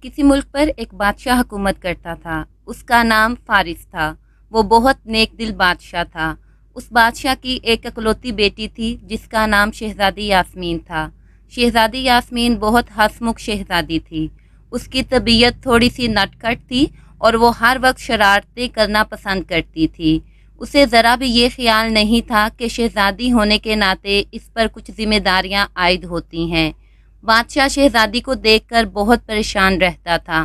किसी मुल्क पर एक बादशाह हुकूमत करता था। उसका नाम फारिस था। वो बहुत नेक दिल बादशाह था। उस बादशाह की एक इकलौती बेटी थी जिसका नाम शहज़ादी यास्मीन था। शहज़ादी यास्मीन बहुत हंसमुख शहज़ादी थी। उसकी तबीयत थोड़ी सी नटखट थी और वो हर वक्त शरारतें करना पसंद करती थी। उसे ज़रा भी ये ख्याल नहीं था कि शहज़ादी होने के नाते इस पर कुछ जिम्मेदारियां आयद होती हैं। बादशाह शहज़ादी को देखकर बहुत परेशान रहता था।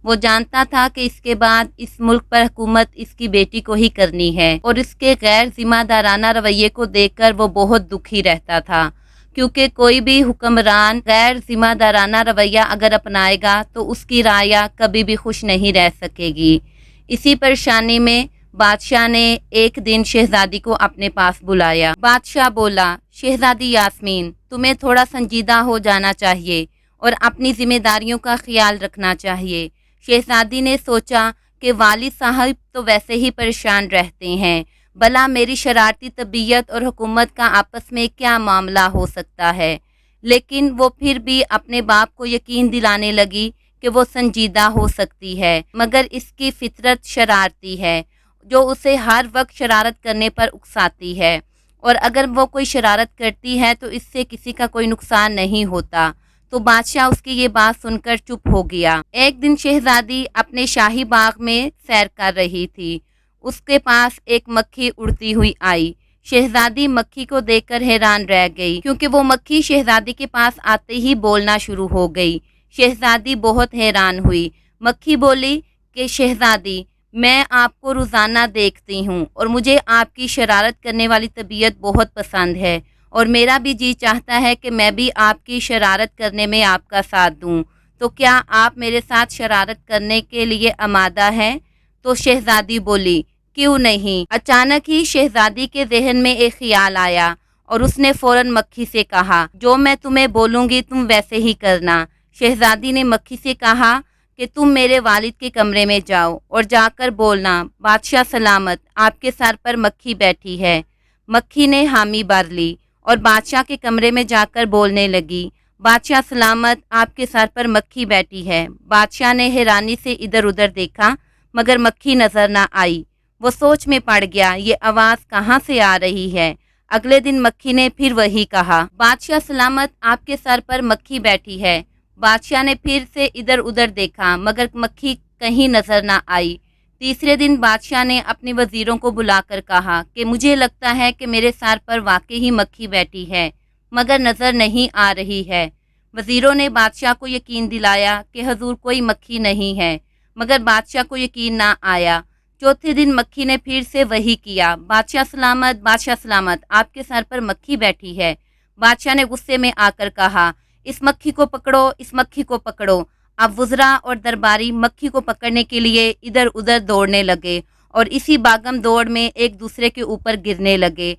वो जानता था कि इसके बाद इस मुल्क पर हुकूमत इसकी बेटी को ही करनी है और इसके गैर जिम्मेदाराना रवैये को देखकर वो बहुत दुखी रहता था, क्योंकि कोई भी हुक्मरान गैर जिम्मेदाराना रवैया अगर अपनाएगा तो उसकी राया कभी भी खुश नहीं रह सकेगी। इसी परेशानी में बादशाह ने एक दिन शहज़ादी को अपने पास बुलाया। बादशाह बोला, शहज़ादी यास्मीन, तुम्हें थोड़ा संजीदा हो जाना चाहिए और अपनी जिम्मेदारियों का ख्याल रखना चाहिए। शहज़ादी ने सोचा कि वालिद साहब तो वैसे ही परेशान रहते हैं, भला मेरी शरारती तबीयत और हुकूमत का आपस में क्या मामला हो सकता है। लेकिन वो फिर भी अपने बाप को यकीन दिलाने लगी कि वो संजीदा हो सकती है, मगर इसकी फितरत शरारती है जो उसे हर वक्त शरारत करने पर उकसाती है, और अगर वो कोई शरारत करती है तो इससे किसी का कोई नुकसान नहीं होता। तो बादशाह उसकी ये बात सुनकर चुप हो गया। एक दिन शहज़ादी अपने शाही बाग में सैर कर रही थी। उसके पास एक मक्खी उड़ती हुई आई। शहज़ादी मक्खी को देखकर हैरान रह गई, क्योंकि वो मक्खी शहज़ादी के पास आते ही बोलना शुरू हो गई। शहज़ादी बहुत हैरान हुई। मक्खी बोली कि शहज़ादी, मैं आपको रोज़ाना देखती हूँ और मुझे आपकी शरारत करने वाली तबीयत बहुत पसंद है, और मेरा भी जी चाहता है कि मैं भी आपकी शरारत करने में आपका साथ दूँ। तो क्या आप मेरे साथ शरारत करने के लिए आमादा हैं? तो शहज़ादी बोली, क्यों नहीं। अचानक ही शहज़ादी के जहन में एक ख्याल आया और उसने फ़ौरन मक्खी से कहा, जो मैं तुम्हें बोलूँगी तुम वैसे ही करना। शहज़ादी ने मक्खी से कहा कि तुम मेरे वालिद के कमरे में जाओ और जाकर बोलना, बादशाह सलामत, आपके सर पर मक्खी बैठी है। मक्खी ने हामी भर ली और बादशाह के कमरे में जाकर बोलने लगी, बादशाह सलामत, आपके सर पर मक्खी बैठी है। बादशाह ने हैरानी से इधर उधर देखा, मगर मक्खी नजर ना आई। वो सोच में पड़ गया, ये आवाज़ कहाँ से आ रही है। अगले दिन मक्खी ने फिर वही कहा, बादशाह सलामत, आपके सर पर मक्खी बैठी है। बादशाह ने फिर से इधर उधर देखा, मगर मक्खी कहीं नजर ना आई। तीसरे दिन बादशाह ने अपने वजीरों को बुलाकर कहा कि मुझे लगता है कि मेरे सर पर वाकई ही मक्खी बैठी है, मगर नज़र नहीं आ रही है। वजीरों ने बादशाह को यकीन दिलाया कि हजूर कोई मक्खी नहीं है, मगर बादशाह को यकीन ना आया। चौथे दिन मक्खी ने फिर से वही किया, बादशाह सलामत, बादशाह सलामत, आपके सर पर मक्खी बैठी है। बादशाह ने गुस्से में आकर कहा, इस मक्खी को पकड़ो, इस मक्खी को पकड़ो। अब वज़रा और दरबारी मक्खी को पकड़ने के लिए इधर उधर दौड़ने लगे और इसी भागम दौड़ में एक दूसरे के ऊपर गिरने लगे।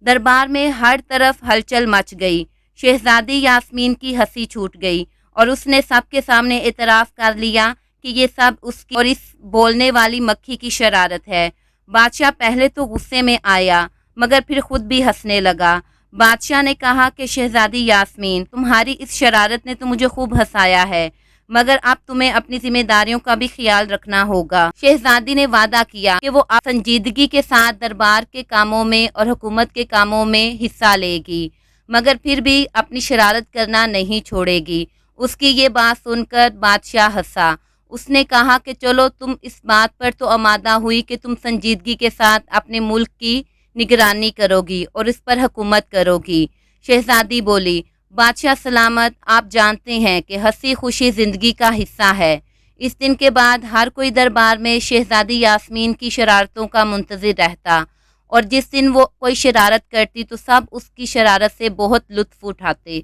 दरबार में हर तरफ हलचल मच गई। शहज़ादी यास्मीन की हंसी छूट गई और उसने सबके सामने एतराफ़ कर लिया कि ये सब उसकी और इस बोलने वाली मक्खी की शरारत है। बादशाह पहले तो गुस्से में आया, मगर फिर खुद भी हंसने लगा। बादशाह ने कहा कि शहज़ादी यास्मीन, तुम्हारी इस शरारत ने तो मुझे खूब हंसाया है, मगर अब तुम्हें अपनी जिम्मेदारियों का भी ख्याल रखना होगा। शहज़ादी ने वादा किया कि वो संजीदगी के साथ दरबार के कामों में और हुकूमत के कामों में हिस्सा लेगी, मगर फिर भी अपनी शरारत करना नहीं छोड़ेगी। उसकी ये बात सुनकर बादशाह हंसा। उसने कहा कि चलो, तुम इस बात पर तो आमादा हुई कि तुम संजीदगी के साथ अपने मुल्क की निगरानी करोगी और इस पर हुकूमत करोगी। शहज़ादी बोली, बादशाह सलामत, आप जानते हैं कि हंसी खुशी ज़िंदगी का हिस्सा है। इस दिन के बाद हर कोई दरबार में शहज़ादी यास्मीन की शरारतों का मुंतज़िर रहता, और जिस दिन वो कोई शरारत करती तो सब उसकी शरारत से बहुत लुत्फ़ उठाते।